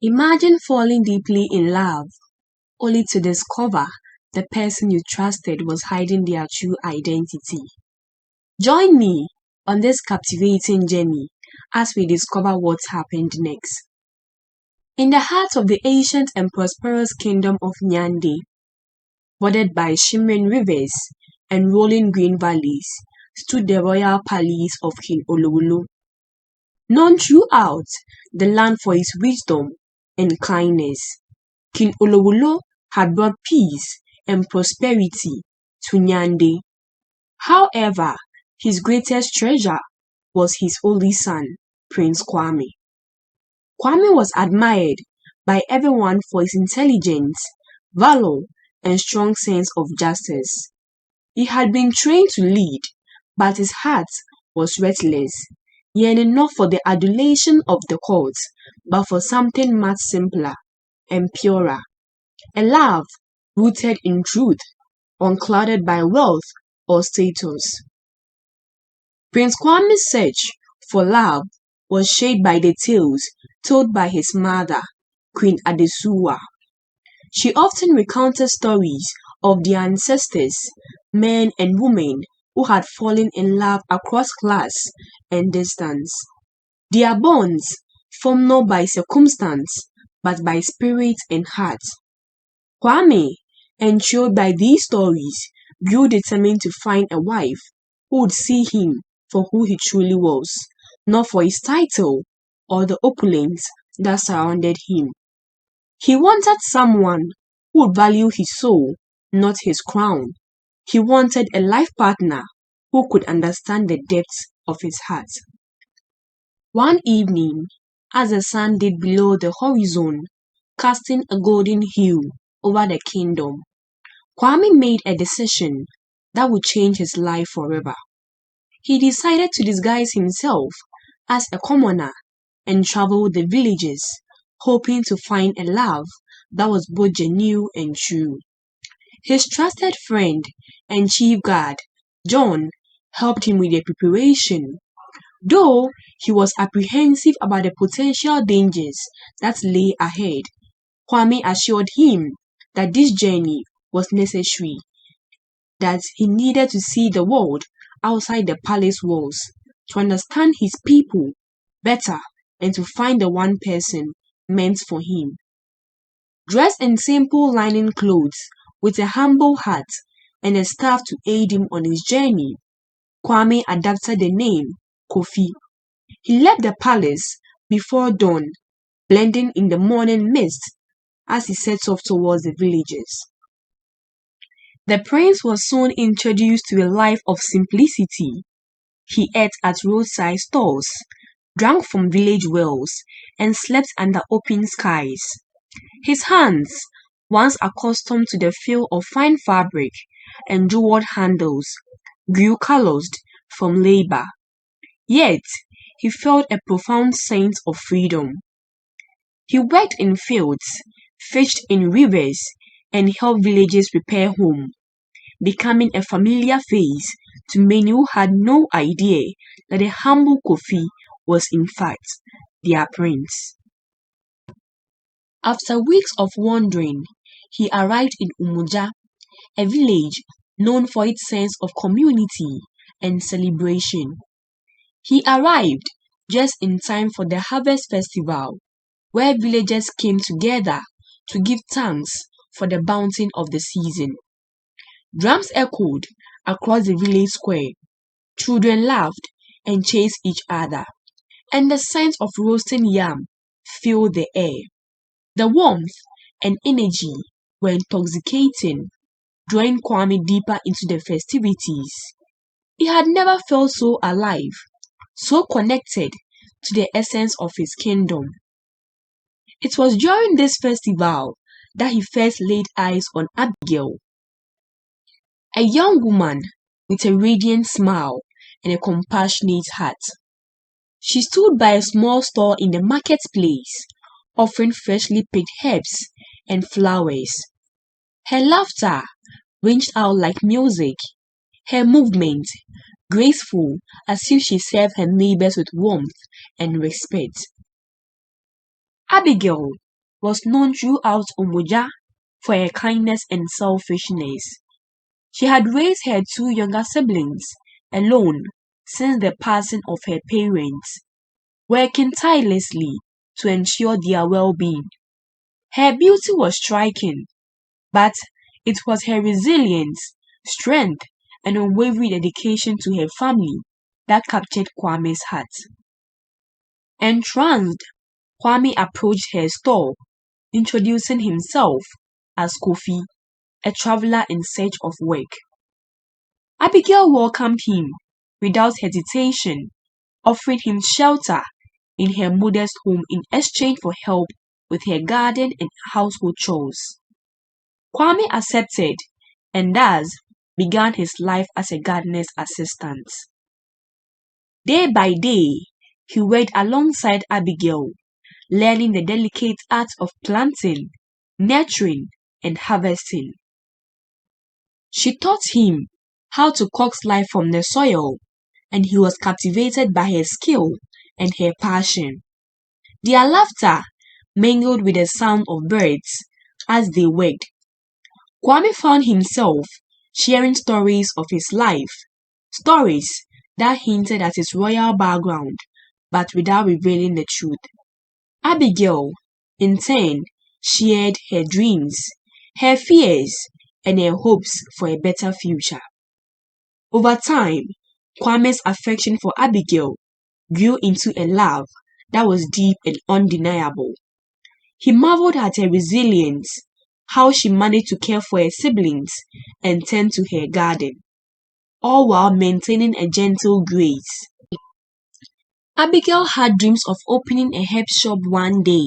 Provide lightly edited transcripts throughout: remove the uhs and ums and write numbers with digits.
Imagine falling deeply in love, only to discover the person you trusted was hiding their true identity. Join me on this captivating journey as we discover what happened next. In the heart of the ancient and prosperous kingdom of Nyande, bordered by shimmering rivers and rolling green valleys, stood the royal palace of King Olowolo, known throughout the land for his wisdom and kindness. King Olowolo had brought peace and prosperity to Nyande. However, his greatest treasure was his only son, Prince Kwame. Kwame was admired by everyone for his intelligence, valor, and strong sense of justice. He had been trained to lead, but his heart was restless, yearning not for the adulation of the court, but for something much simpler and purer. A love rooted in truth, unclouded by wealth or status. Prince Kwame's search for love was shaped by the tales told by his mother, Queen Adesuwa. She often recounted stories of their ancestors, men and women who had fallen in love across class and distance. Their bonds formed not by circumstance, but by spirit and heart. Kwame, enthralled by these stories, grew determined to find a wife who would see him for who he truly was, not for his title or the opulence that surrounded him. He wanted someone who would value his soul, not his crown. He wanted a life partner who could understand the depths of his heart. One evening, as the sun dipped below the horizon, casting a golden hue over the kingdom, Kwame made a decision that would change his life forever. He decided to disguise himself as a commoner and travel the villages, hoping to find a love that was both genuine and true. His trusted friend and chief guard, John, helped him with the preparation. Though he was apprehensive about the potential dangers that lay ahead, Kwame assured him that this journey was necessary, that he needed to see the world outside the palace walls, to understand his people better, and to find the one person meant for him. Dressed in simple linen clothes, with a humble hat and a staff to aid him on his journey, Kwame adopted the name Kofi. He left the palace before dawn, blending in the morning mist as he set off towards the villages. The prince was soon introduced to a life of simplicity. He ate at roadside stalls, drank from village wells, and slept under open skies. His hands, once accustomed to the feel of fine fabric and jeweled handles, grew calloused from labor. Yet, he felt a profound sense of freedom. He worked in fields, fished in rivers, and helped villagers prepare homes, becoming a familiar face to many who had no idea that the humble Kofi was in fact their prince. After weeks of wandering, he arrived in Umuja, a village known for its sense of community and celebration. He arrived just in time for the harvest festival, where villagers came together to give thanks for the bounty of the season. Drums echoed across the village square, children laughed and chased each other, and the scent of roasting yam filled the air. The warmth and energy were intoxicating, drawing Kwame deeper into the festivities. He had never felt so alive, so connected to the essence of his kingdom. It was during this festival that he first laid eyes on Abigail, a young woman with a radiant smile and a compassionate heart. She stood by a small stall in the marketplace, offering freshly picked herbs and flowers. Her laughter ranged out like music, her movement graceful as if she served her neighbors with warmth and respect. Abigail was known throughout Umuja for her kindness and selfishness. She had raised her two younger siblings alone since the passing of her parents, working tirelessly to ensure their well-being. Her beauty was striking, but it was her resilience, strength, and unwavering dedication to her family that captured Kwame's heart. Entranced, Kwame approached her store, introducing himself as Kofi, a traveler in search of work. Abigail welcomed him without hesitation, offering him shelter in her modest home in exchange for help with her garden and household chores. Kwame accepted and thus began his life as a gardener's assistant. Day by day, he worked alongside Abigail, learning the delicate art of planting, nurturing, and harvesting. She taught him how to coax life from the soil, and he was captivated by her skill and her passion. Their laughter mingled with the sound of birds as they worked. Kwame found himself sharing stories of his life, stories that hinted at his royal background, but without revealing the truth. Abigail, in turn, shared her dreams, her fears, and her hopes for a better future. Over time, Kwame's affection for Abigail grew into a love that was deep and undeniable. He marveled at her resilience, how she managed to care for her siblings and tend to her garden, all while maintaining a gentle grace. Abigail had dreams of opening a herb shop one day,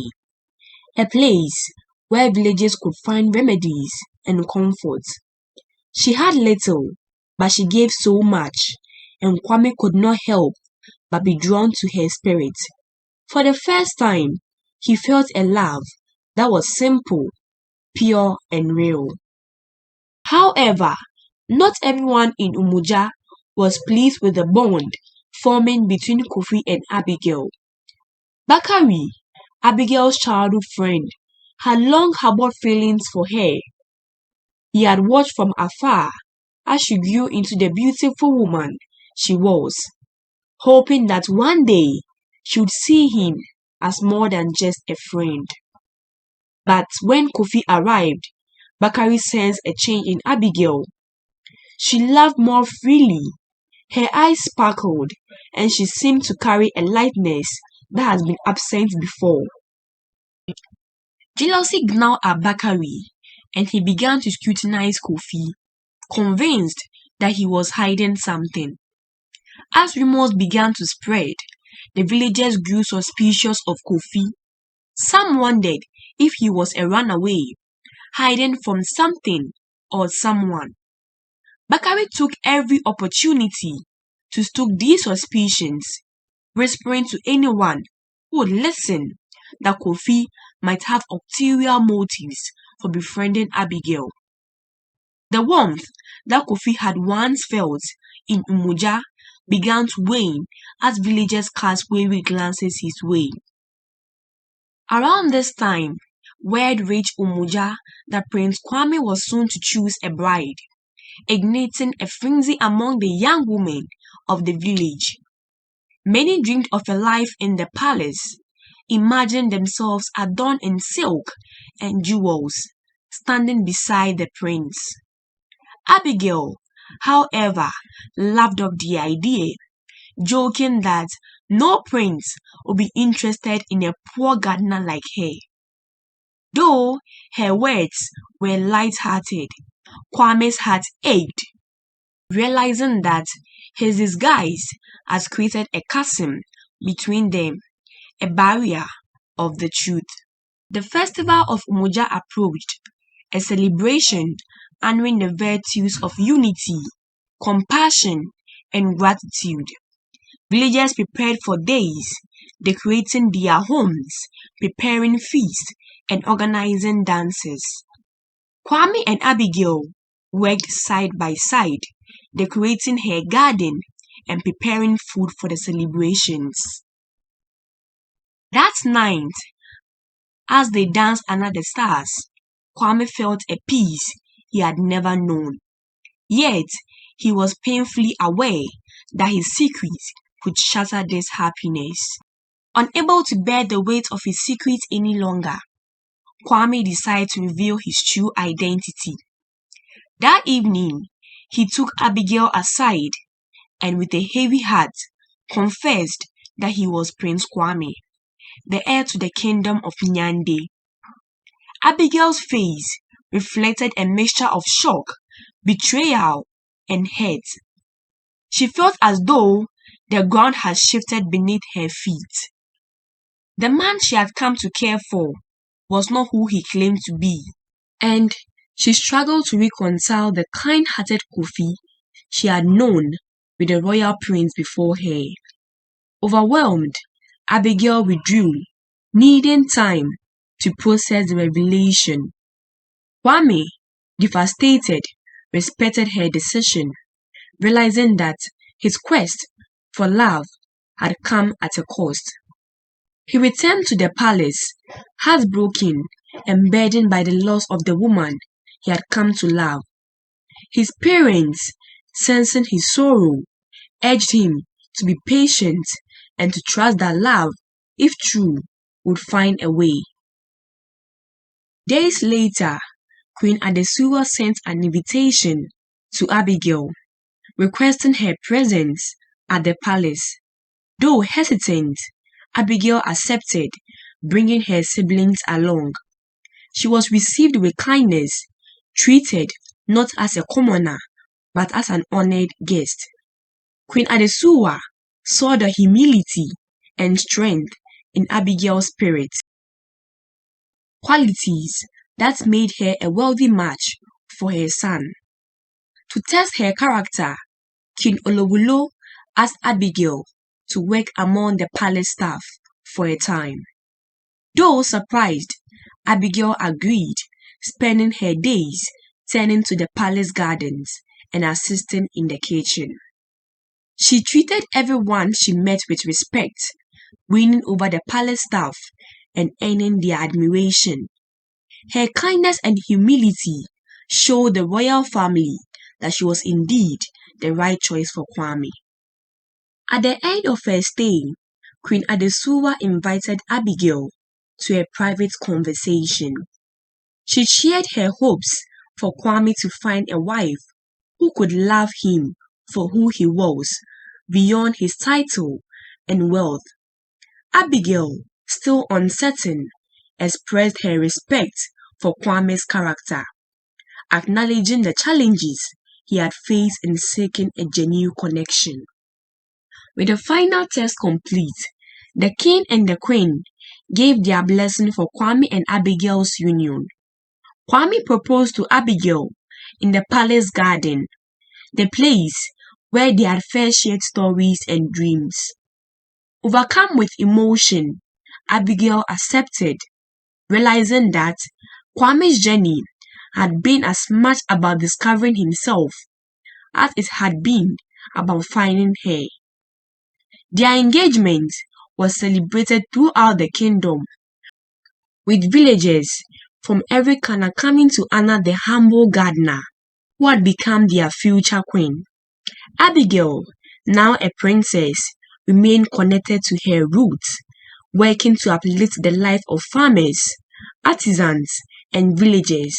a place where villagers could find remedies and comfort. She had little, but she gave so much, and Kwame could not help but be drawn to her spirit. For the first time, he felt a love that was simple, pure, and real. However, not everyone in Umuja was pleased with the bond forming between Kofi and Abigail. Bakari, Abigail's childhood friend, had long harbored feelings for her. He had watched from afar as she grew into the beautiful woman she was, hoping that one day she would see him as more than just a friend. But when Kofi arrived, Bakari sensed a change in Abigail. She laughed more freely, her eyes sparkled, and she seemed to carry a lightness that has been absent before. Jealousy gnawed at Bakari, and he began to scrutinize Kofi, convinced that he was hiding something. As rumors began to spread, the villagers grew suspicious of Kofi. Some wondered if he was a runaway, hiding from something or someone. Bakari took every opportunity to stoke these suspicions, whispering to anyone who would listen that Kofi might have ulterior motives for befriending Abigail. The warmth that Kofi had once felt in Umuja began to wane as villagers cast wary glances his way. Around this time, word reached Umuja that Prince Kwame was soon to choose a bride, igniting a frenzy among the young women of the village. Many dreamed of a life in the palace, imagining themselves adorned in silk and jewels, standing beside the prince. Abigail, however, laughed off the idea, joking that no prince would be interested in a poor gardener like her. Though her words were light-hearted, Kwame's heart ached, realizing that his disguise has created a chasm between them, a barrier of the truth. The festival of Umuja approached, a celebration honoring the virtues of unity, compassion, and gratitude. Villagers prepared for days, decorating their homes, preparing feasts, and organizing dances. Kwame and Abigail worked side by side, decorating her garden and preparing food for the celebrations. That night, As they danced under the stars, Kwame felt a peace he had never known. Yet, he was painfully aware that his secret could shatter this happiness. Unable to bear the weight of his secret any longer, Kwame decided to reveal his true identity. That evening, he took Abigail aside and with a heavy heart confessed that he was Prince Kwame, the heir to the kingdom of Nyande. Abigail's face reflected a mixture of shock, betrayal, and hurt. She felt as though the ground had shifted beneath her feet. The man she had come to care for was not who he claimed to be, and she struggled to reconcile the kind-hearted Kofi she had known with the royal prince before her. Overwhelmed, Abigail withdrew, needing time to process the revelation. Kwame, devastated, respected her decision, realizing that his quest for love had come at a cost. He returned to the palace, heartbroken and burdened by the loss of the woman he had come to love. His parents, sensing his sorrow, urged him to be patient and to trust that love, if true, would find a way. Days later, Queen Adesuwa sent an invitation to Abigail, requesting her presence at the palace. Though hesitant, Abigail accepted, bringing her siblings along. She was received with kindness, treated not as a commoner, but as an honored guest. Queen Adesuwa saw the humility and strength in Abigail's spirit, qualities that made her a worthy match for her son. To test her character, King Olowulo asked Abigail to work among the palace staff for a time. Though surprised, Abigail agreed, spending her days tending to the palace gardens and assisting in the kitchen. She treated everyone she met with respect, winning over the palace staff and earning their admiration. Her kindness and humility showed the royal family that she was indeed the right choice for Kwame. At the end of her stay, Queen Adesuwa invited Abigail to a private conversation. She shared her hopes for Kwame to find a wife who could love him for who he was, beyond his title and wealth. Abigail, still uncertain, expressed her respect for Kwame's character, acknowledging the challenges he had faced in seeking a genuine connection. With the final test complete, the king and the queen gave their blessing for Kwame and Abigail's union. Kwame proposed to Abigail in the palace garden, the place where they had first shared stories and dreams. Overcome with emotion, Abigail accepted, realizing that Kwame's journey had been as much about discovering himself as it had been about finding her. Their engagement was celebrated throughout the kingdom, with villagers from every corner coming to honor the humble gardener who had become their future queen. Abigail, now a princess, remained connected to her roots, working to uplift the life of farmers, artisans, and villagers,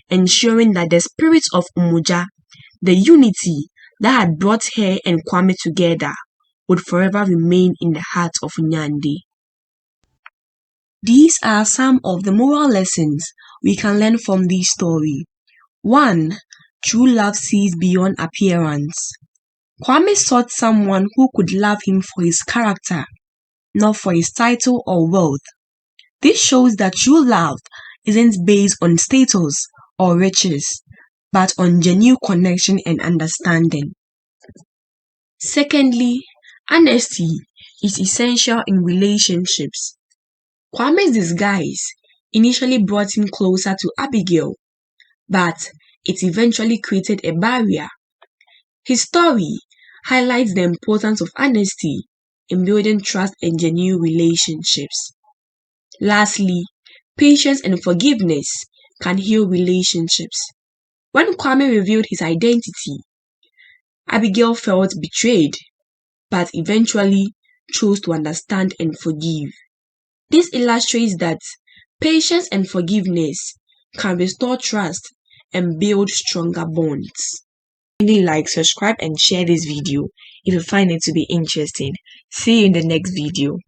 ensuring that the spirit of Umoja, the unity that had brought her and Kwame together, would forever remain in the heart of Nyande. These are some of the moral lessons we can learn from this story. 1. True love sees beyond appearance. Kwame sought someone who could love him for his character, not for his title or wealth. This shows that true love isn't based on status or riches, but on genuine connection and understanding. Secondly, honesty is essential in relationships. Kwame's disguise initially brought him closer to Abigail, but it eventually created a barrier. His story highlights the importance of honesty in building trust and genuine relationships. Lastly, patience, and forgiveness can heal relationships. When Kwame revealed his identity, Abigail felt betrayed, but eventually chose to understand and forgive. This illustrates that patience and forgiveness can restore trust and build stronger bonds. Kindly like, subscribe, and share this video if you find it to be interesting. See you in the next video.